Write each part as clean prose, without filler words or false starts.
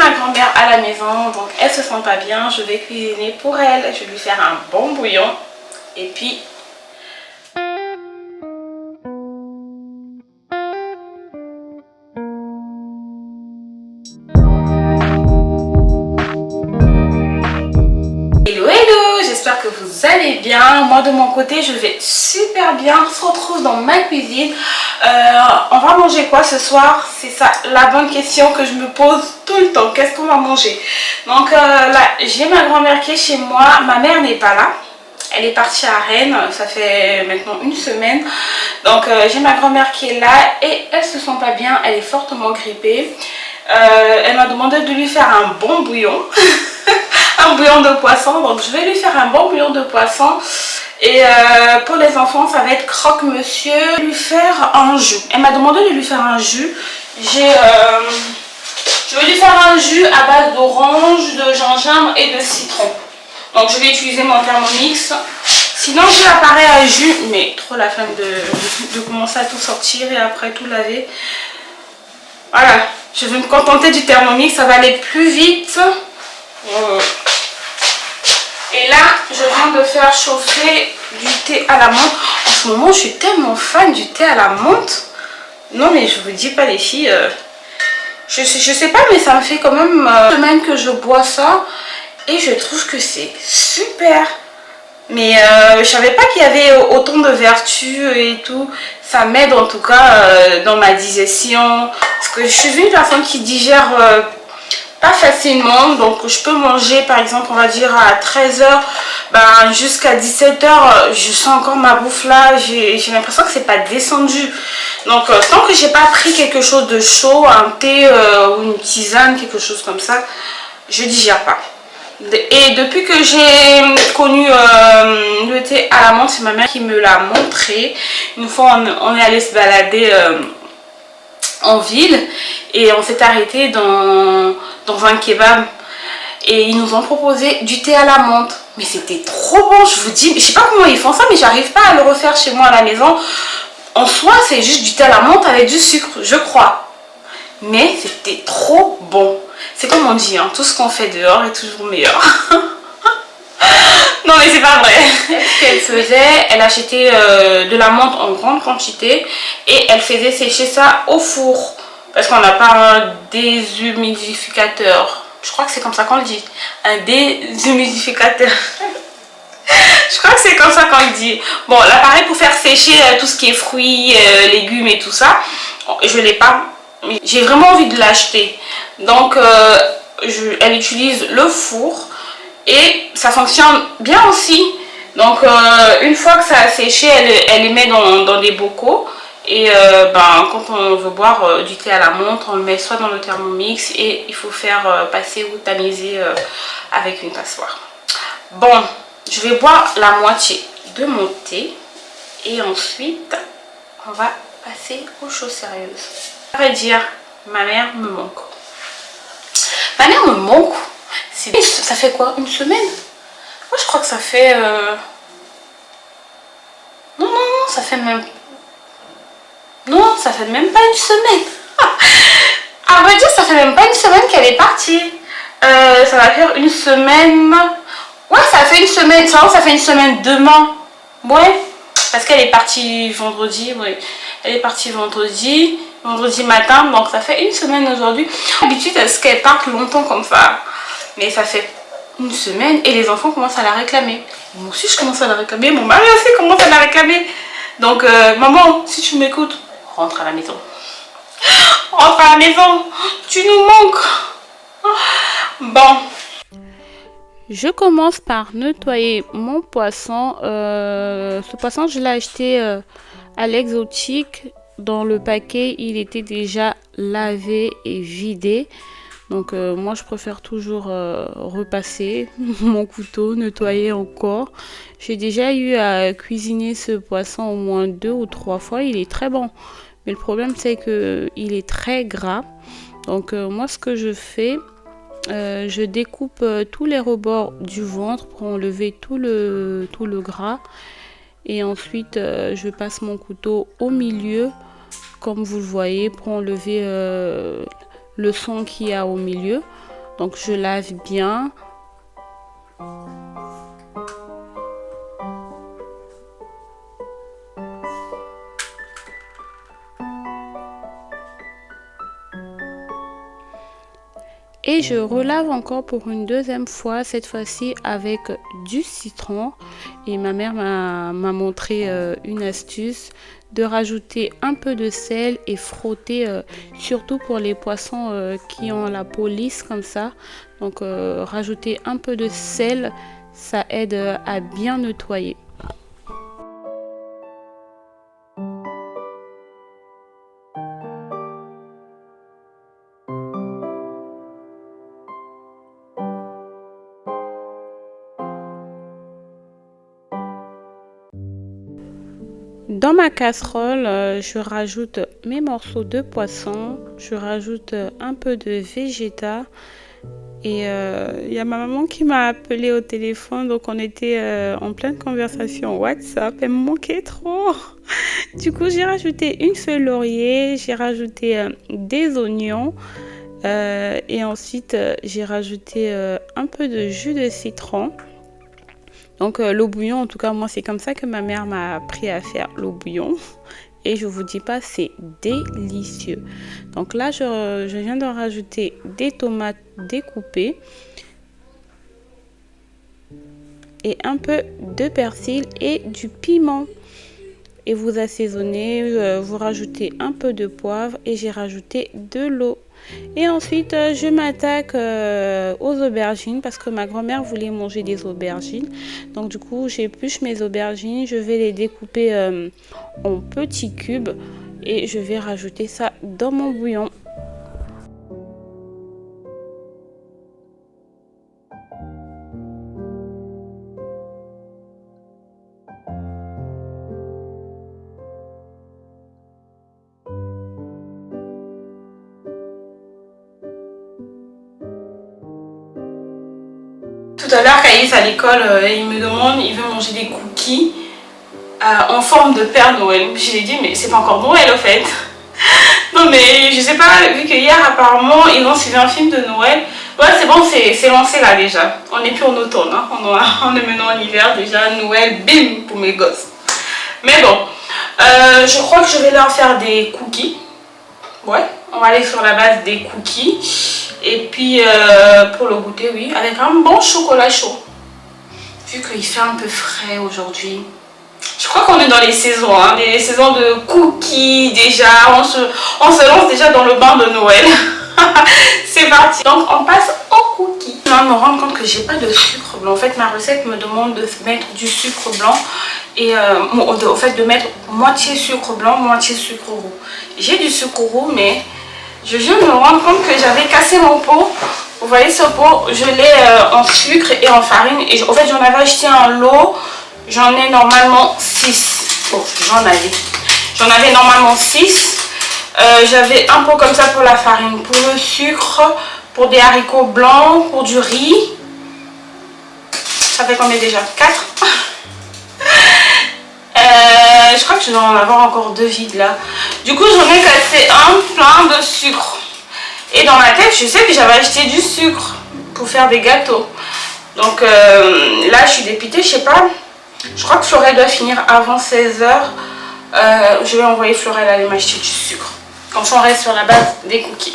ma grand-mère à la maison, donc elle se sent pas bien. Je vais cuisiner pour elle, je vais lui faire un bon bouillon. Et puis... Hello hello, j'espère que vous allez bien. Moi de mon côté je vais super bien. On se retrouve dans ma cuisine. On va manger quoi ce soir? C'est ça la bonne question que je me pose tout le temps. Qu'est-ce qu'on va manger? Donc là j'ai ma grand-mère qui est chez moi. Ma mère n'est pas là. Elle est partie à Rennes, ça fait maintenant une semaine. Donc j'ai ma grand-mère qui est là et elle se sent pas bien, elle est fortement grippée. Elle m'a demandé de lui faire un bon bouillon. Un bouillon de poisson, donc je vais lui faire un bon bouillon de poisson. Et pour les enfants ça va être croque-monsieur. Lui faire un jus. Elle m'a demandé de lui faire un jus. Je vais lui faire un jus à base d'orange, de gingembre et de citron. Donc je vais utiliser mon Thermomix. Sinon j'ai l'appareil à jus, mais trop la flemme de commencer à tout sortir et après tout laver. Voilà, je vais me contenter du Thermomix, ça va aller plus vite. Et là je viens de faire chauffer du thé à la menthe. En ce moment je suis tellement fan du thé à la menthe. Non mais je vous dis pas les filles, je sais pas, mais ça me fait quand même une semaine que je bois ça. Et je trouve que c'est super. Mais je savais pas qu'il y avait autant de vertus et tout. Ça m'aide en tout cas dans ma digestion. Parce que je suis une personne qui digère pas facilement. Donc je peux manger par exemple on va dire à 13 h ben, jusqu'à 17 h. Je sens encore ma bouffe là. J'ai l'impression que c'est pas descendu. Donc tant que j'ai pas pris quelque chose de chaud, un thé ou une tisane, quelque chose comme ça, je digère pas. Et depuis que j'ai connu le thé à la menthe, c'est ma mère qui me l'a montré. Une fois on est allé se balader en ville et on s'est arrêté dans un kebab et ils nous ont proposé du thé à la menthe. Mais c'était trop bon, je vous dis. Je sais pas comment ils font ça, mais j'arrive pas à le refaire chez moi à la maison. En soi c'est juste du thé à la menthe avec du sucre, je crois. Mais c'était trop bon. C'est comme on dit, hein, tout ce qu'on fait dehors est toujours meilleur. Non mais c'est pas vrai. Ce qu'elle faisait, elle achetait de la menthe en grande quantité et elle faisait sécher ça au four. Parce qu'on n'a pas un déshumidificateur. Je crois que c'est comme ça qu'on le dit. Un déshumidificateur. Je crois que c'est comme ça qu'on le dit. Bon, l'appareil pour faire sécher tout ce qui est fruits, légumes et tout ça, je l'ai pas. J'ai vraiment envie de l'acheter. Donc elle utilise le four et ça fonctionne bien aussi. Donc une fois que ça a séché, elle les met dans des bocaux. Et ben, quand on veut boire du thé à la menthe, on le met soit dans le Thermomix et il faut faire passer ou tamiser avec une passoire. Bon, je vais boire la moitié de mon thé et ensuite on va passer aux choses sérieuses. À vrai dire, ma mère me manque. Ma mère me manque. Ça fait quoi? Une semaine? Moi je crois que ça fait... Non, ça fait même... Non, ça fait même pas une semaine. À vrai dire, ça fait même pas une semaine qu'elle est partie. Ça va faire une semaine... Ouais, ça fait une semaine. Ça fait une semaine demain. Ouais, parce qu'elle est partie vendredi. Ouais, elle est partie vendredi matin, donc ça fait une semaine aujourd'hui. D'habitude, est-ce qu'elle parte longtemps comme ça? Mais ça fait une semaine et les enfants commencent à la réclamer. Moi aussi, je commence à la réclamer. Mon mari aussi commence à la réclamer. Donc, maman, si tu m'écoutes, rentre à la maison. Rentre à la maison. Tu nous manques. Bon. Je commence par nettoyer mon poisson. Ce poisson, je l'ai acheté à l'Exotique. Dans le paquet, il était déjà lavé et vidé. Donc moi, je préfère toujours repasser mon couteau, nettoyer encore. J'ai déjà eu à cuisiner ce poisson au moins 2 ou 3 fois. Il est très bon. Mais le problème, c'est qu'il est très gras. Donc moi, ce que je fais... je découpe tous les rebords du ventre pour enlever tout le gras et ensuite je passe mon couteau au milieu comme vous le voyez pour enlever le sang qu'il y a au milieu. Donc je lave bien. Et je relave encore pour une deuxième fois, cette fois-ci avec du citron. Et ma mère m'a montré une astuce de rajouter un peu de sel et frotter, surtout pour les poissons qui ont la peau lisse comme ça. Donc rajouter un peu de sel, ça aide à bien nettoyer. Dans ma casserole, je rajoute mes morceaux de poisson, je rajoute un peu de végéta et il y a ma maman qui m'a appelé au téléphone, donc on était en pleine conversation WhatsApp, elle me manquait trop. Du coup, j'ai rajouté une feuille laurier, j'ai rajouté des oignons et ensuite j'ai rajouté un peu de jus de citron. Donc l'eau bouillon, en tout cas moi c'est comme ça que ma mère m'a appris à faire l'eau bouillon. Et je vous dis pas, c'est délicieux. Donc là je viens de rajouter des tomates découpées. Et un peu de persil et du piment. Et vous assaisonnez, vous rajoutez un peu de poivre et j'ai rajouté de l'eau. Et ensuite, je m'attaque aux aubergines parce que ma grand-mère voulait manger des aubergines. Donc du coup, j'épluche mes aubergines, je vais les découper en petits cubes et je vais rajouter ça dans mon bouillon. Tout à l'heure, Caïs à l'école, il me demande, il veut manger des cookies en forme de Père Noël. Je lui ai dit, mais c'est pas encore Noël au fait. Non mais je sais pas, vu que hier apparemment ils ont suivi un film de Noël. Ouais, c'est bon, c'est lancé là déjà. On n'est plus en automne, hein. On est maintenant en hiver déjà. Noël, bim, pour mes gosses. Mais bon, je crois que je vais leur faire des cookies. Ouais, on va aller sur la base des cookies. Et puis pour le goûter, oui, avec un bon chocolat chaud. Vu qu'il fait un peu frais aujourd'hui. Je crois qu'on est dans les saisons, hein, les saisons de cookies déjà. On se lance déjà dans le bain de Noël. C'est parti. Donc on passe aux cookies. Je viens de me rendre compte que j'ai pas de sucre blanc. En fait, ma recette me demande de mettre du sucre blanc et au fait de mettre moitié sucre blanc, moitié sucre roux. J'ai du sucre roux, mais je viens de me rendre compte que j'avais cassé mon pot. Vous voyez ce pot, je l'ai en sucre et en farine. Et en fait, j'en avais acheté un lot. J'en ai normalement 6. Bon, j'en avais normalement 6. J'avais un pot comme ça pour la farine, pour le sucre, pour des haricots blancs, pour du riz. Ça fait combien déjà? 4. Je crois que je dois en avoir encore 2 vides là. Du coup, j'en ai cassé un plein de sucre. Et dans ma tête, je sais que j'avais acheté du sucre pour faire des gâteaux. Donc là, je suis dépitée, je sais pas. Je crois que Florelle doit finir avant 16 h. Je vais envoyer Florelle aller m'acheter du sucre. Comme ça, on reste sur la base des cookies.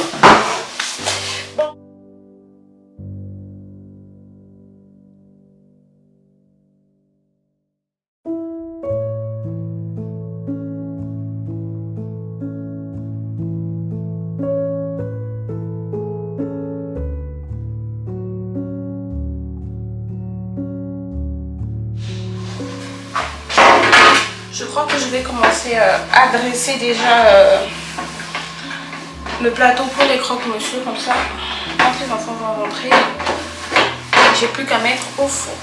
Bon. Je crois que je vais commencer à dresser déjà le plateau pour les croque-monsieur, comme ça, quand les enfants vont rentrer, j'ai plus qu'à mettre au four.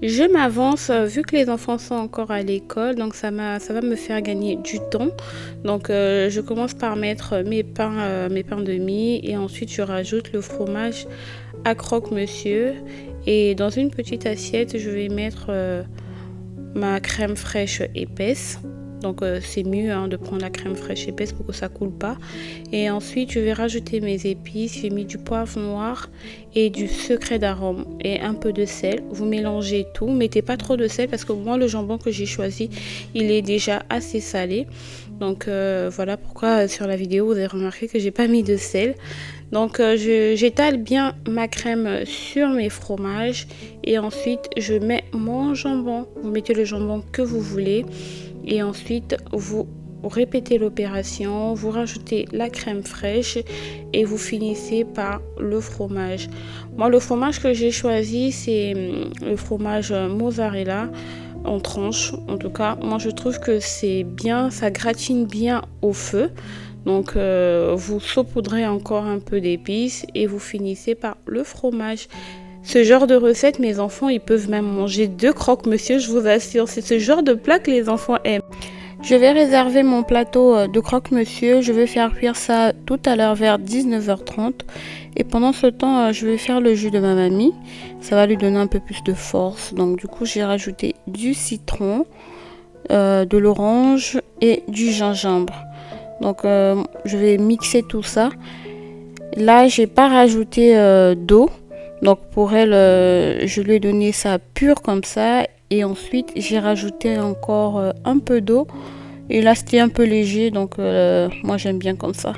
Je m'avance vu que les enfants sont encore à l'école, donc ça va me faire gagner du temps. Donc je commence par mettre mes pains de mie et ensuite je rajoute le fromage à croque-monsieur. Et dans une petite assiette, je vais mettre ma crème fraîche épaisse. Donc c'est mieux hein, de prendre la crème fraîche épaisse pour que ça coule pas. Et ensuite je vais rajouter mes épices. J'ai mis du poivre noir et du secret d'arôme et un peu de sel. Vous mélangez tout, mettez pas trop de sel parce que moi le jambon que j'ai choisi il est déjà assez salé. Donc voilà pourquoi sur la vidéo vous avez remarqué que j'ai pas mis de sel. Donc j'étale bien ma crème sur mes fromages et ensuite je mets mon jambon. Vous mettez le jambon que vous voulez et ensuite vous répétez l'opération, vous rajoutez la crème fraîche et vous finissez par le fromage. Moi le fromage que j'ai choisi c'est le fromage mozzarella en tranches. En tout cas moi je trouve que c'est bien, ça gratine bien au feu. Donc vous saupoudrez encore un peu d'épices et vous finissez par le fromage. Ce genre de recette, mes enfants, ils peuvent même manger 2 croque-monsieur, je vous assure. C'est ce genre de plat que les enfants aiment. Je vais réserver mon plateau de croque-monsieur. Je vais faire cuire ça tout à l'heure vers 19h30. Et pendant ce temps, je vais faire le jus de ma mamie. Ça va lui donner un peu plus de force. Donc du coup, j'ai rajouté du citron, de l'orange et du gingembre. Donc je vais mixer tout ça. Là, j'ai pas rajouté d'eau. Donc pour elle, je lui ai donné ça pur comme ça. Et ensuite, j'ai rajouté encore un peu d'eau. Et là, c'était un peu léger. Donc moi, j'aime bien comme ça.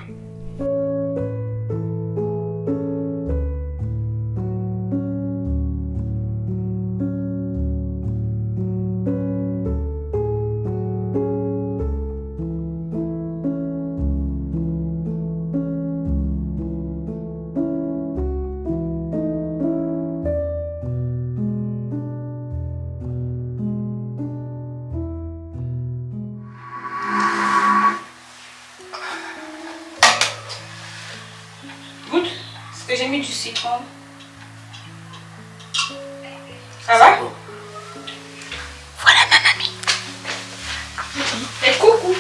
J'ai mis du citron. Ça va? Voilà ma mamie. Et coucou.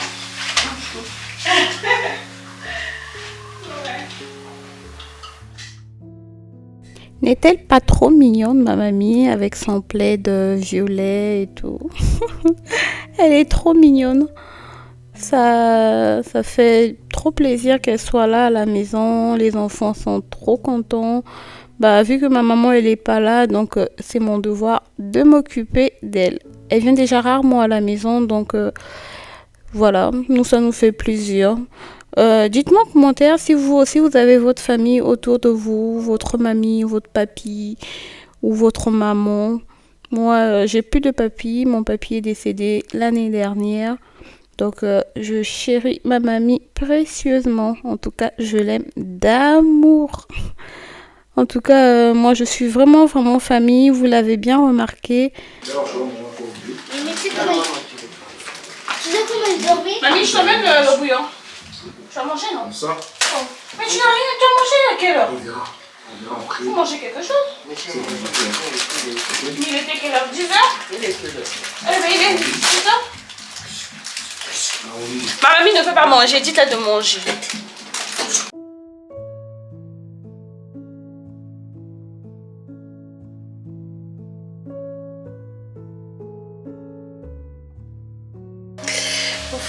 N'est-elle pas trop mignonne ma mamie avec son plaid violet et tout? Elle est trop mignonne. Ça fait trop plaisir qu'elle soit là à la maison. Les enfants sont trop contents. Bah, vu que ma maman elle est pas là, donc c'est mon devoir de m'occuper d'elle. Elle vient déjà rarement à la maison, donc voilà, ça nous fait plaisir. Dites-moi en commentaire si vous aussi vous avez votre famille autour de vous, votre mamie, votre papy ou votre maman. Moi, j'ai plus de papy. Mon papy est décédé l'année dernière. Donc, je chéris ma mamie précieusement. En tout cas, je l'aime d'amour. En tout cas, moi, je suis vraiment famille. Vous l'avez bien remarqué. Mamie, je t'emmène le bouillon. Tu vas manger, non? Ça. Oh. Mais tu n'as rien, tu as mangé à quelle heure? On verra après. Vous mangez quelque chose? Il était quelle heure? 10h? Il est quelle heure? Eh ben, il est 10h. Ma mamie ne peut pas manger, dites-la de manger.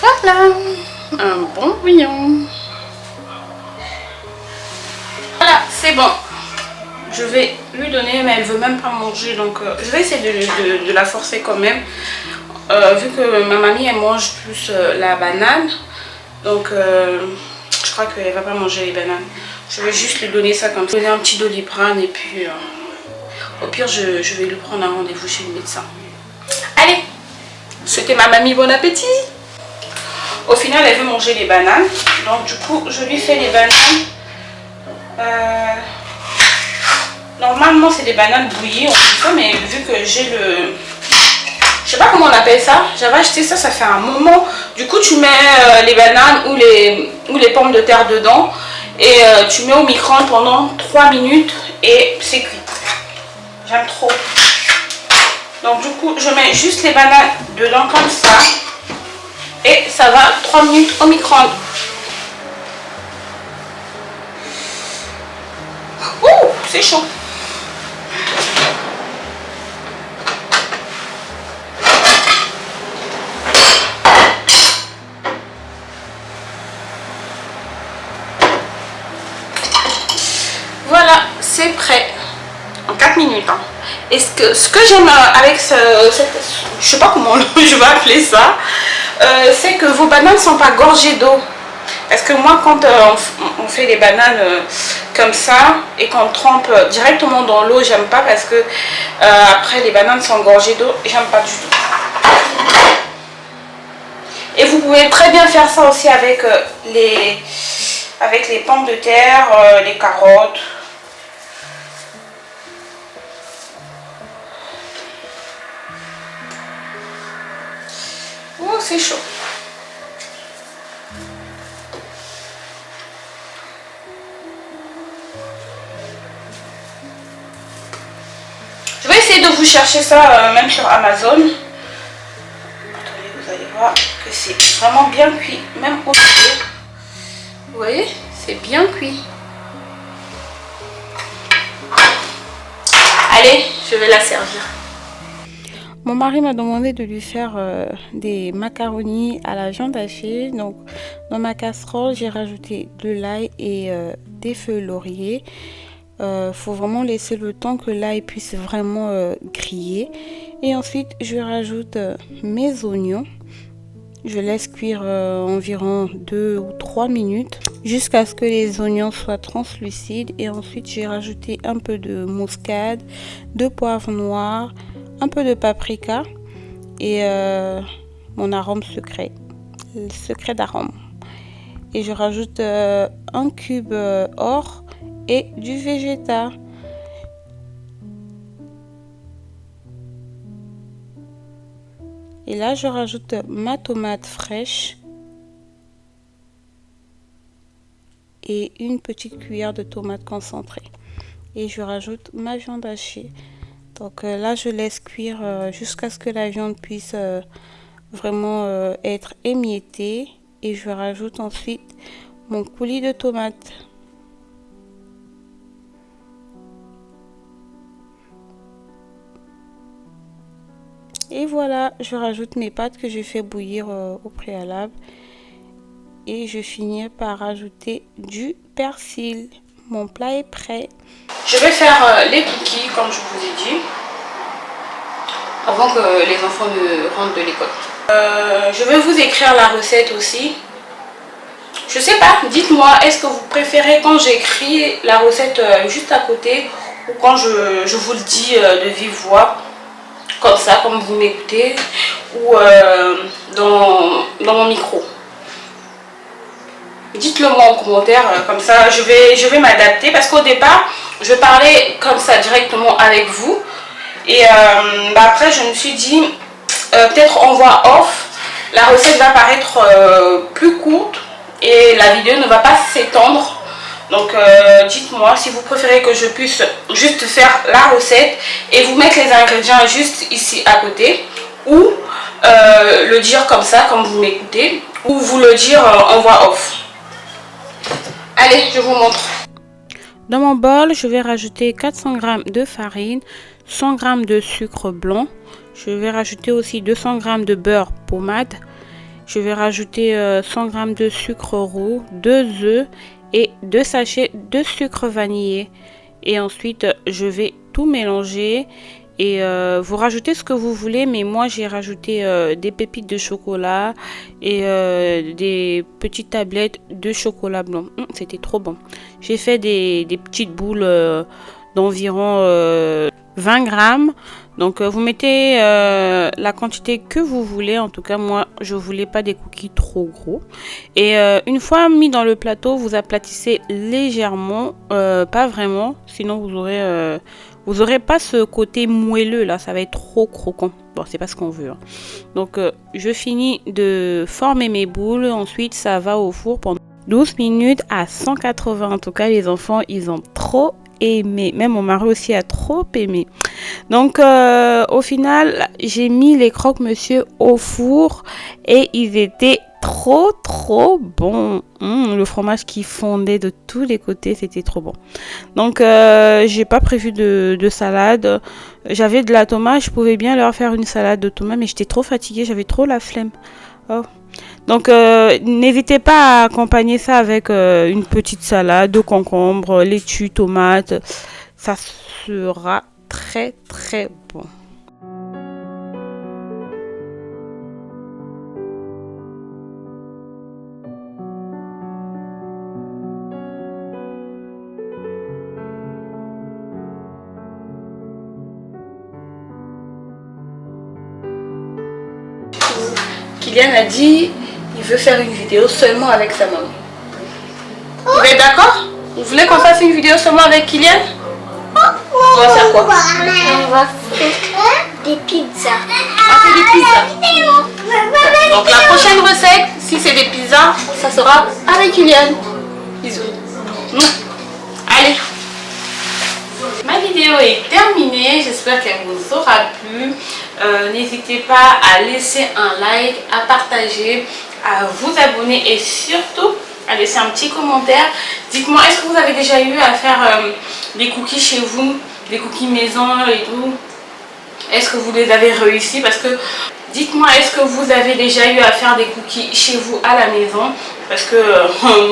Voilà, un bon bouillon. Voilà, c'est bon. Je vais lui donner, mais elle veut même pas manger, donc je vais essayer de la forcer quand même. Vu que ma mamie elle mange plus la banane, donc je crois qu'elle va pas manger les bananes. Je vais juste lui donner ça comme ça, donner un petit Doliprane et puis au pire je vais lui prendre un rendez-vous chez le médecin. Allez, souhaitez ma mamie bon appétit. Au final elle veut manger les bananes, donc du coup je lui fais les bananes. Normalement c'est des bananes bouillies, on dit ça, mais vu que j'ai le... Je sais pas comment on appelle ça. J'avais acheté ça, ça fait un moment. Du coup, tu mets les bananes ou les pommes de terre dedans. Et tu mets au micro-ondes pendant 3 minutes et c'est cuit. J'aime trop. Donc du coup, je mets juste les bananes dedans comme ça. Et ça va 3 minutes au micro-ondes. Ouh, c'est chaud. Voilà, c'est prêt. En 4 minutes. Hein. Et ce que j'aime avec je sais pas comment je vais appeler ça, c'est que vos bananes ne sont pas gorgées d'eau. Parce que moi, quand on fait des bananes comme ça et qu'on trempe directement dans l'eau, j'aime pas parce que après les bananes sont gorgées d'eau, j'aime pas du tout. Et vous pouvez très bien faire ça aussi avec les pommes de terre, les carottes. Oh, c'est chaud. Je vais essayer de vous chercher ça même sur Amazon. Attendez, vous allez voir que c'est vraiment bien cuit, même au milieu. Vous voyez, c'est bien cuit. Allez, je vais la servir. Mon mari m'a demandé de lui faire des macaronis à la viande hachée. Donc, dans ma casserole, j'ai rajouté de l'ail et des feuilles laurier. Faut vraiment laisser le temps que l'ail puisse vraiment griller. Et ensuite, je rajoute mes oignons. Je laisse cuire environ 2 ou 3 minutes jusqu'à ce que les oignons soient translucides. Et ensuite, j'ai rajouté un peu de muscade, de poivre noir, un peu de paprika et mon arôme secret, le secret d'arôme. Et je rajoute un cube or et du végéta. Et là, je rajoute ma tomate fraîche et une petite cuillère de tomate concentrée. Et je rajoute ma viande hachée. Donc là, je laisse cuire jusqu'à ce que la viande puisse vraiment être émiettée. Et je rajoute ensuite mon coulis de tomates. Et voilà, je rajoute mes pâtes que j'ai fait bouillir au préalable. Et je finis par rajouter du persil. Mon plat est prêt. Je vais faire les cookies comme je vous ai dit. Avant que les enfants ne rentrent de l'école. Je vais vous écrire la recette aussi. Je sais pas, dites-moi, est-ce que vous préférez quand j'écris la recette juste à côté ou quand je vous le dis de vive voix? Comme ça, comme vous m'écoutez, ou dans mon micro. Dites-le moi en commentaire, comme ça je vais m'adapter parce qu'au départ je parlais comme ça directement avec vous et après je me suis dit peut-être en voix off la recette va paraître plus courte et la vidéo ne va pas s'étendre. Donc dites-moi si vous préférez que je puisse juste faire la recette et vous mettre les ingrédients juste ici à côté ou le dire comme ça comme vous m'écoutez ou vous le dire en voix off. Allez, je vous montre. Dans mon bol, je vais rajouter 400 g de farine, 100 g de sucre blanc. Je vais rajouter aussi 200 g de beurre pommade. Je vais rajouter 100 g de sucre roux, 2 œufs et 2 sachets de sucre vanillé. Et ensuite, je vais tout mélanger. Et vous rajoutez ce que vous voulez, mais moi j'ai rajouté des pépites de chocolat et des petites tablettes de chocolat blanc. C'était trop bon. J'ai fait des petites boules d'environ 20 grammes. Donc vous mettez la quantité que vous voulez. En tout cas moi je voulais pas des cookies trop gros. Et une fois mis dans le plateau, vous aplatissez légèrement, pas vraiment, sinon vous aurez pas ce côté moelleux là, ça va être trop croquant. Bon, c'est pas ce qu'on veut. Hein. Donc je finis de former mes boules, ensuite ça va au four pendant 12 minutes à 180. En tout cas les enfants ils ont trop aimé, même mon mari aussi a trop aimé. Donc au final j'ai mis les croque-monsieur au four et ils étaient trop bons. Le fromage qui fondait de tous les côtés, c'était trop bon. Donc j'ai pas prévu de salade. J'avais de la tomate, je pouvais bien leur faire une salade de tomate, mais j'étais trop fatiguée, j'avais trop la flemme. Oh. Donc n'hésitez pas à accompagner ça avec une petite salade de concombre, laitue, tomate. Ça sera très très bon. Kylian a dit il veut faire une vidéo seulement avec sa maman. Vous êtes d'accord? Vous voulez qu'on fasse une vidéo seulement avec Kylian? On va faire quoi? On va faire des pizzas. On va faire des pizzas. Donc la prochaine recette, si c'est des pizzas, ça sera avec Kylian. Bisous. Allez. Ma vidéo est terminée, j'espère qu'elle vous aura plu. N'hésitez pas à laisser un like, à partager, à vous abonner et surtout à laisser un petit commentaire. Dites-moi, est-ce que vous avez déjà eu à faire des cookies chez vous, des cookies maison et tout? Est-ce que vous les avez réussi? Parce que dites-moi, est-ce que vous avez déjà eu à faire des cookies chez vous à la maison? Parce que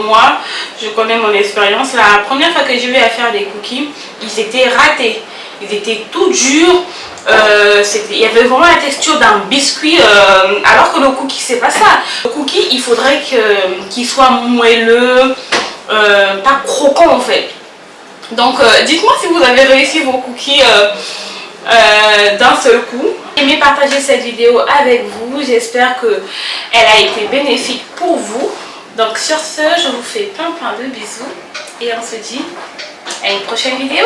moi, je connais mon expérience. La première fois que j'ai eu à faire des cookies, ils étaient ratés. Ils étaient tout durs. Il y avait vraiment la texture d'un biscuit. Alors que le cookie, c'est pas ça. Le cookie, il faudrait qu'il soit moelleux, pas croquant en fait. Donc, dites-moi si vous avez réussi vos cookies d'un seul coup. Aimez partager cette vidéo avec vous. J'espère qu'elle a été bénéfique pour vous. Donc sur ce, je vous fais plein de bisous et on se dit à une prochaine vidéo.